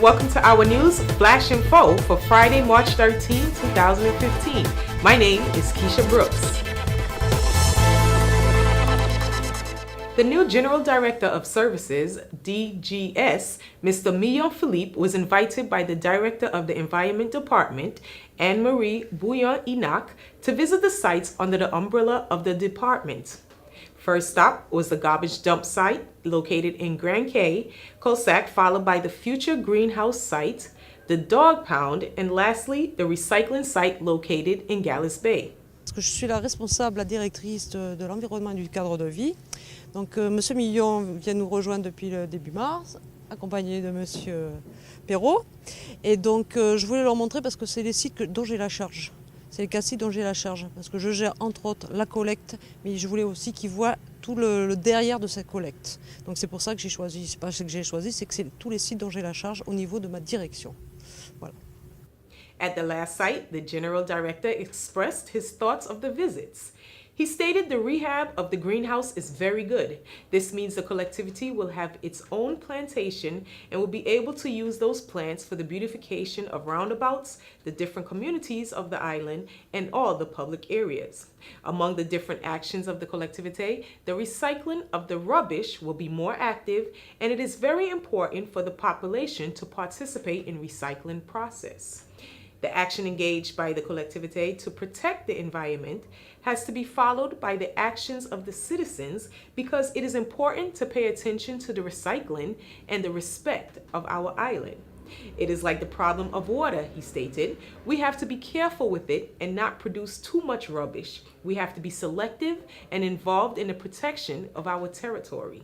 welcome to our news Flash Info for Friday, March 13, 2015. My name is Keisha Brooks. The new General Director of Services, DGS, Mr. Millon Philippe, was invited by the Director of the Environment Department, Anne-Marie Bouillon-Inac, to visit the sites under the umbrella of the department. First stop was the garbage dump site located in Grand Quay, Cossack, followed by the future greenhouse site, the dog pound, and lastly, the recycling site located in Gallis Bay. Je suis la responsable, la directrice de l'environnement et du cadre de vie. Donc M. Millon vient nous rejoindre depuis le début mars, accompagné de M. Perrault. Et donc je voulais leur montrer parce que c'est les sites dont j'ai la charge. C'est les 4 sites dont j'ai la charge. Parce que je gère entre autres la collecte, mais je voulais aussi qu'ils voient tout le derrière de cette collecte. Donc c'est pour ça que j'ai choisi, c'est pas ce que j'ai choisi, c'est que c'est tous les sites dont j'ai la charge au niveau de ma direction. Voilà. At the last site, the General Director expressed his thoughts of the visits. He stated the rehab of the greenhouse is very good. This means the collectivity will have its own plantation and will be able to use those plants for the beautification of roundabouts, the different communities of the island, and all the public areas. Among the different actions of the collectivité, the recycling of the rubbish will be more active, and it is very important for the population to participate in recycling process. The action engaged by the collectivité to protect the environment has to be followed by the actions of the citizens because it is important to pay attention to the recycling and the respect of our island. It is like the problem of water, he stated. We have to be careful with it and not produce too much rubbish. We have to be selective and involved in the protection of our territory.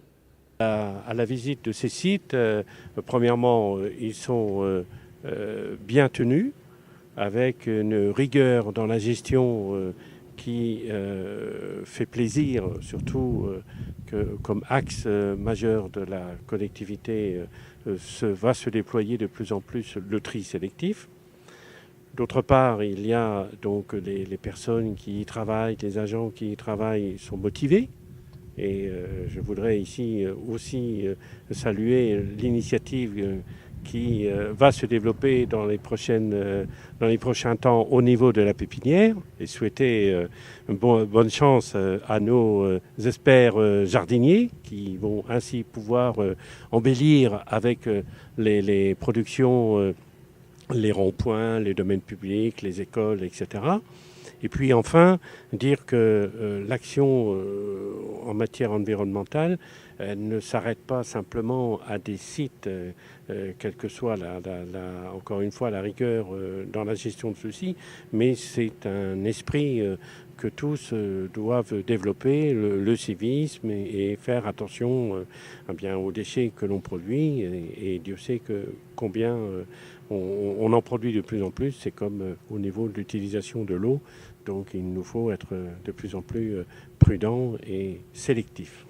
À la visite de ces sites, premièrement, ils sont bien tenus, avec une rigueur dans la gestion qui fait plaisir, surtout que comme axe majeur de la collectivité va se déployer de plus en plus le tri sélectif. D'autre part, il y a donc les personnes qui y travaillent, les agents qui y travaillent sont motivés. Et je voudrais ici aussi saluer l'initiative qui va se développer dans les prochains temps au niveau de la pépinière et souhaiter bonne chance à nos experts jardiniers qui vont ainsi pouvoir embellir avec les productions, les ronds-points, les domaines publics, les écoles, etc. Et puis enfin, dire que l'action en matière environnementale ne s'arrête pas simplement à des sites, quelle que soit encore une fois la rigueur dans la gestion de ceux-ci, mais c'est un esprit que tous doivent développer, le civisme et faire attention aux déchets que l'on produit. Et Dieu sait combien on en produit de plus en plus, c'est comme au niveau de l'utilisation de l'eau. Donc il nous faut être de plus en plus prudents et sélectifs.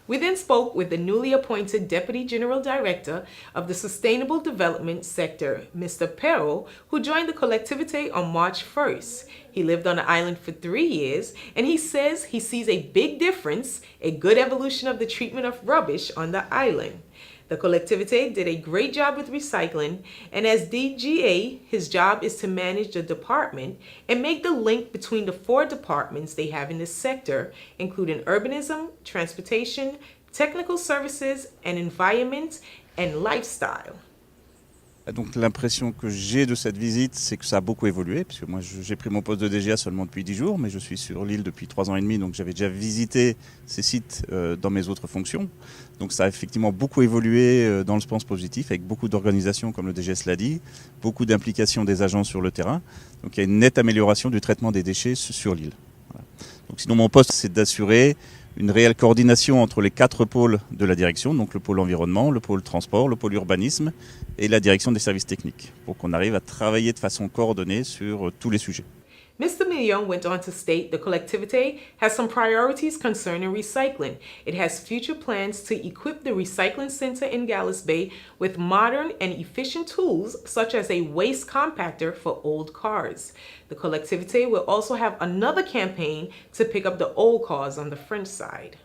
We then spoke with the newly appointed Deputy General Director of the Sustainable Development Sector, Mr. Perrault, who joined the collectivité on March 1st. He lived on the island for 3 years, and he says he sees a big difference, a good evolution of the treatment of rubbish on the island. The collectivité did a great job with recycling, and as DGA, his job is to manage the department and make the link between the 4 departments they have in this sector, including urbanism, transportation, technical services, and environment and lifestyle. Donc l'impression que j'ai de cette visite, c'est que ça a beaucoup évolué, puisque moi j'ai pris mon poste de DGA seulement depuis 10 jours, mais je suis sur l'île depuis 3 ans et demi, donc j'avais déjà visité ces sites dans mes autres fonctions. Donc ça a effectivement beaucoup évolué dans le sens positif, avec beaucoup d'organisations, comme le DGS l'a dit, beaucoup d'implications des agents sur le terrain. Donc il y a une nette amélioration du traitement des déchets sur l'île. Voilà. Donc sinon mon poste, c'est d'assurer une réelle coordination entre les 4 pôles de la direction, donc le pôle environnement, le pôle transport, le pôle urbanisme et la direction des services techniques, pour qu'on arrive à travailler de façon coordonnée sur tous les sujets. Mr. Millon went on to state the collectivité has some priorities concerning recycling. It has future plans to equip the recycling center in Gallis Bay with modern and efficient tools such as a waste compactor for old cars. The collectivité will also have another campaign to pick up the old cars on the French side.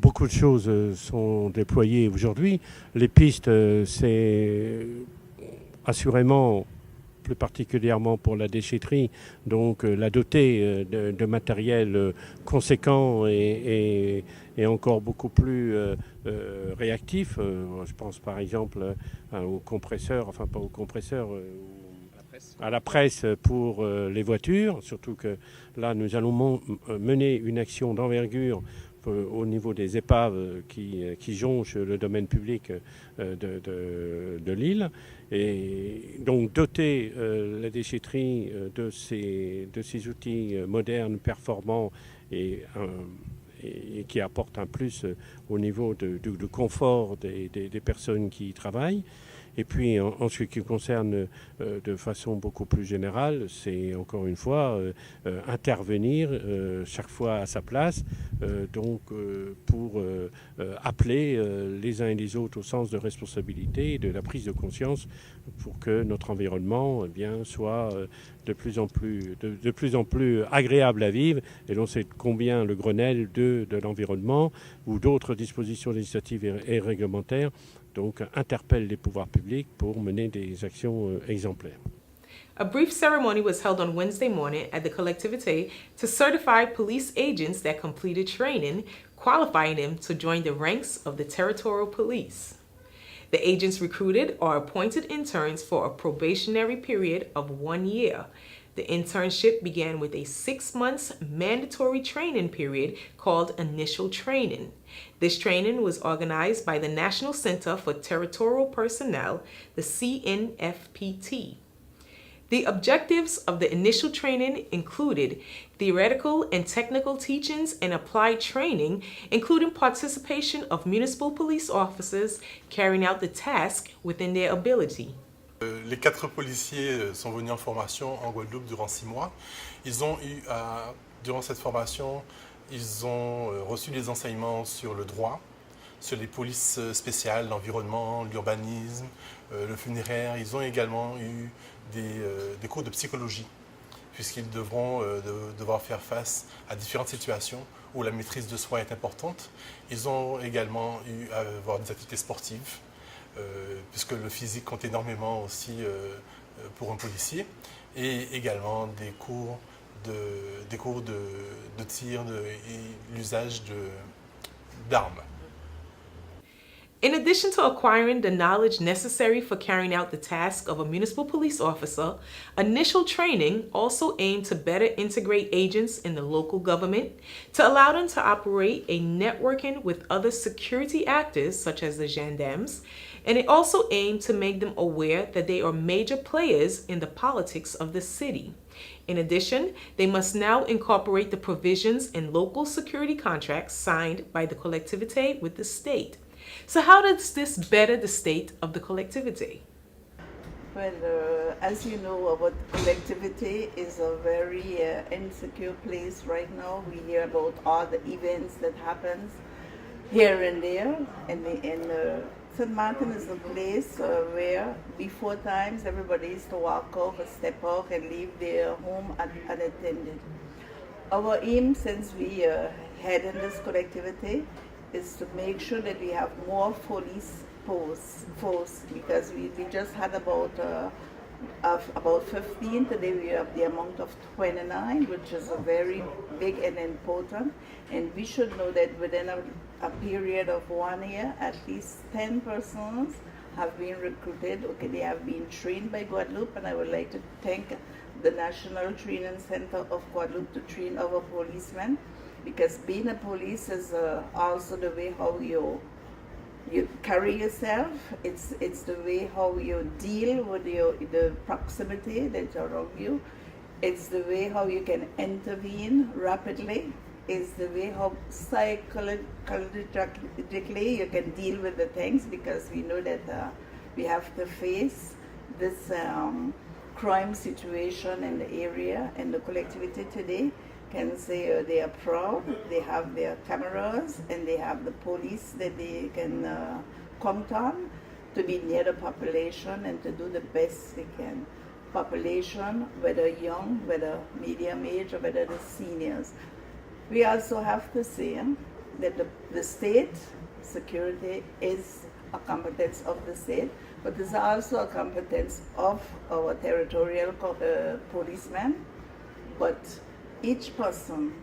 beaucoup de choses sont déployées aujourd'hui. Les pistes, c'est assurément, plus particulièrement pour la déchetterie, donc la doter de matériel conséquent et encore beaucoup plus réactif. Je pense par exemple aux compresseurs, enfin pas aux compresseurs, à la presse pour les voitures, surtout que là nous allons mener une action d'envergure au niveau des épaves qui jonchent le domaine public de l'île. Et donc doter la déchetterie de ces outils modernes, performants et qui apportent un plus au niveau de confort des personnes qui y travaillent. Et puis en ce qui concerne de façon beaucoup plus générale, c'est encore une fois intervenir chaque fois à sa place, pour appeler les uns et les autres au sens de responsabilité et de la prise de conscience pour que notre environnement soit de plus en plus agréable à vivre. Et l'on sait combien le Grenelle de l'environnement ou d'autres dispositions législatives et réglementaires donc interpelle les pouvoirs publics pour mener des actions exemplaires. A brief ceremony was held on Wednesday morning at the Collectivité to certify police agents that completed training, qualifying them to join the ranks of the territorial police. The agents recruited are appointed interns for a probationary period of 1 year. The internship began with a 6 months mandatory training period called initial training. This training was organized by the National Center for Territorial Personnel, the CNFPT. The objectives of the initial training included theoretical and technical teachings and applied training, including participation of municipal police officers carrying out the task within their ability. Les 4 policiers sont venus en formation en Guadeloupe durant 6 mois. Ils ont eu, durant cette formation, ils ont reçu des enseignements sur le droit, sur les polices spéciales, l'environnement, l'urbanisme, le funéraire. Ils ont également eu des cours de psychologie, puisqu'ils devront devoir faire face à différentes situations où la maîtrise de soi est importante. Ils ont également eu à avoir des activités sportives, puisque le physique compte énormément aussi pour un policier, et également des cours de tir et l'usage d'armes. In addition to acquiring the knowledge necessary for carrying out the task of a municipal police officer, initial training also aimed to better integrate agents in the local government, to allow them to operate a networking with other security actors such as the gendarmes, and it also aimed to make them aware that they are major players in the politics of the city. In addition, they must now incorporate the provisions in local security contracts signed by the Collectivité with the state. So how does this better the state of the Collectivité? Well, as you know, our collectivity is a very insecure place right now. We hear about all the events that happens here and there, and SAINT-MARTIN is a place where before times everybody used to walk off or step off and leave their home unattended. Our aim since we head in this collectivity is to make sure that we have more police force, because we just had about 15. Today we have the amount of 29, which is a very big and important. And we should know that within a period of 1 year, at least 10 persons have been recruited. Okay, they have been trained by Guadeloupe, and I would like to thank the National Training Center of Guadeloupe to train our policemen, because being a police is also the way how you carry yourself. It's the way how you deal with the proximity that's around you. It's the way how you can intervene rapidly. It's the way how psychologically you can deal with the things, because we know that we have to face this crime situation in the area, and the collectivity today can say they are proud. They have their cameras and they have the police that they can count on to be near the population and to do the best they can. Population, whether young, whether medium age, or whether the seniors. We also have to say that the state security is a competence of the state, but it's also a competence of our territorial policemen. But each person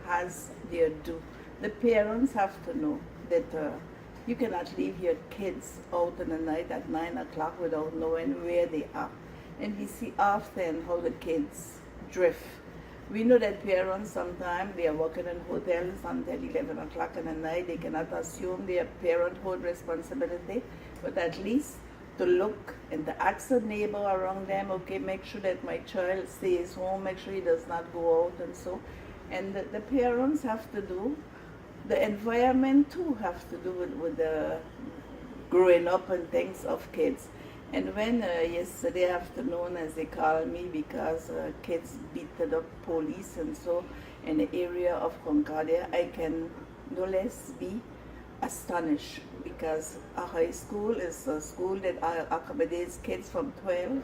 has their due. The parents have to know that you cannot leave your kids out in the night at 9 o'clock without knowing where they are. And we see often how the kids drift. We know that parents sometimes they are working in hotels until 11 o'clock in the night. They cannot assume their parenthood responsibility, but at least to look and to ask the neighbor around them, okay, make sure that my child stays home, make sure he does not go out and so. And the parents have to do, the environment too have to do with the growing up and things of kids. And when yesterday afternoon, as they called me, because kids beat up police and so in the area of Concordia, I can no less be astonished, because a high school is a school that accommodates kids from 12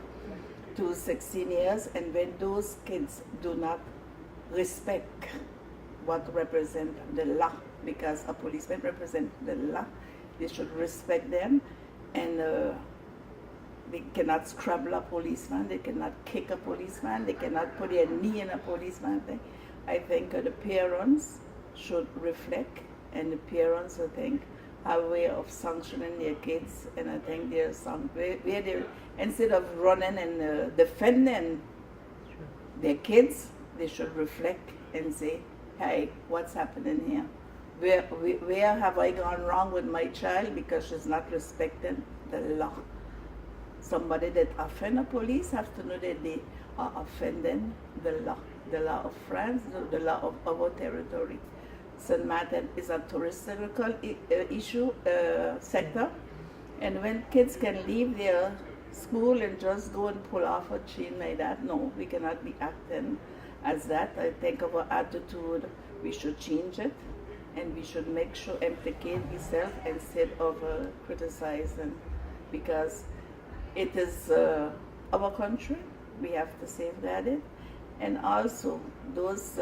to 16 years, and when those kids do not respect what represent the law, because a policeman represents the law, they should respect them, and they cannot scrabble a policeman, they cannot kick a policeman, they cannot put their knee in a policeman. I think the parents should reflect, and the parents, I think, have a way of sanctioning their kids, and I think there's some where they, instead of running and defending their kids, they should reflect and say, hey, what's happening here? Where have I gone wrong with my child because she's not respecting the law? Somebody that offend a police have to know that they are offending the law of France, the law of our territory. Saint-Martin is a touristical issue sector, and when kids can leave their school and just go and pull off a chain like that, no, we cannot be acting as that. I think our attitude, we should change it, and we should make sure implicate ourselves instead of criticizing, because it is our country, we have to safeguard it. And also, those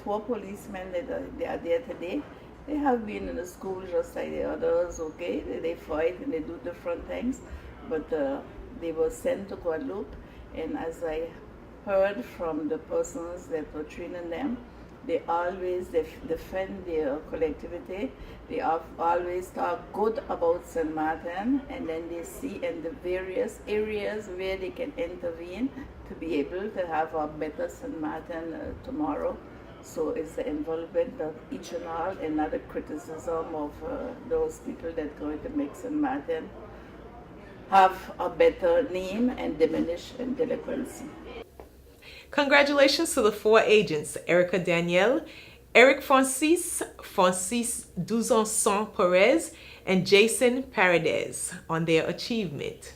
4 policemen that are there today, they have been in the school just like the others, okay? They fight and they do different things, but they were sent to Guadeloupe, and as I heard from the persons that were training them, they always defend their collectivity. They always talk good about Saint-Martin, and then they see in the various areas where they can intervene to be able to have a better Saint-Martin tomorrow. So it's the involvement of each and all, and not the criticism of those people that are going to make Saint-Martin have a better name and diminish in delinquency. Congratulations to the 4 agents, Erica Danielle, Eric Francis Duzanson Perez, and Jason Paredes on their achievement.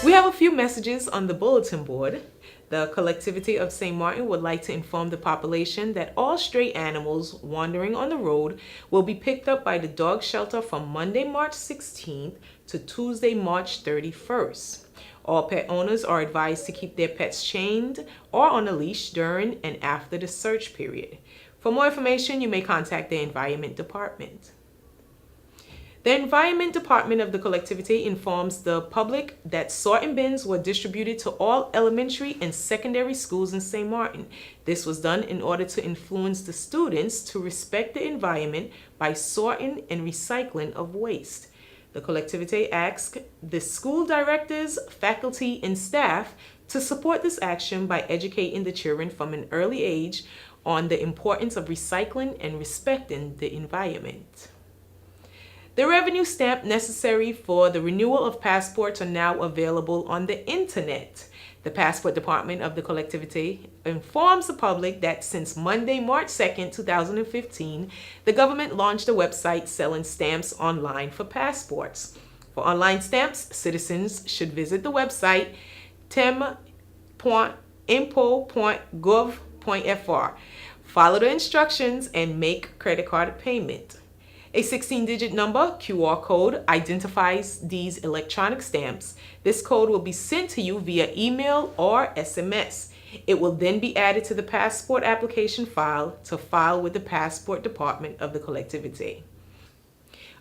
We have a few messages on the bulletin board. The Collectivity of Saint-Martin would like to inform the population that all stray animals wandering on the road will be picked up by the dog shelter from Monday, March 16th to Tuesday, March 31st. All pet owners are advised to keep their pets chained or on a leash during and after the search period. For more information, you may contact the Environment Department. The Environment Department of the Collectivity informs the public that sorting bins were distributed to all elementary and secondary schools in St. Martin. This was done in order to influence the students to respect the environment by sorting and recycling of waste. The Collectivity asks the school directors, faculty, and staff to support this action by educating the children from an early age on the importance of recycling and respecting the environment. The revenue stamp necessary for the renewal of passports are now available on the internet. The Passport Department of the Collectivity informs the public that since Monday, March 2nd, 2015, the government launched a website selling stamps online for passports. For online stamps, citizens should visit the website tem.impo.gov.fr, follow the instructions, and make credit card payment. A 16-digit number, QR code, identifies these electronic stamps. This code will be sent to you via email or SMS. It will then be added to the passport application file to file with the Passport Department of the Collectivité.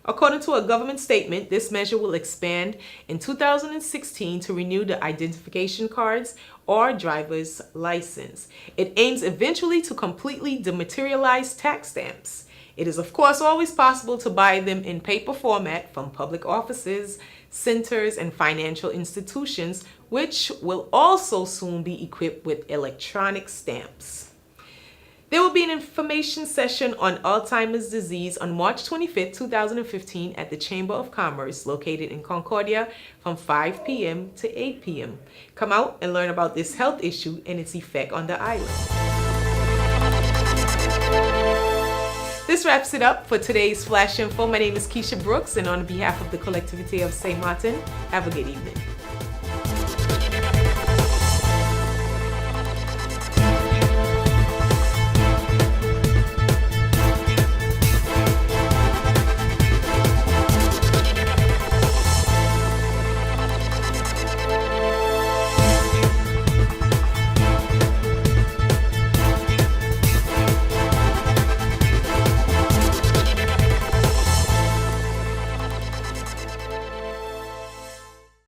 According to a government statement, this measure will expand in 2016 to renew the identification cards or driver's license. It aims eventually to completely dematerialize tax stamps. It is, of course, always possible to buy them in paper format from public offices, centers, and financial institutions, which will also soon be equipped with electronic stamps. There will be an information session on Alzheimer's disease on March 25, 2015 at the Chamber of Commerce located in Concordia from 5 p.m. to 8 p.m. Come out and learn about this health issue and its effect on the island. This wraps it up for today's Flash Info. My name is Keisha Brooks, and on behalf of the Collectivité of SAINT-MARTIN, have a good evening.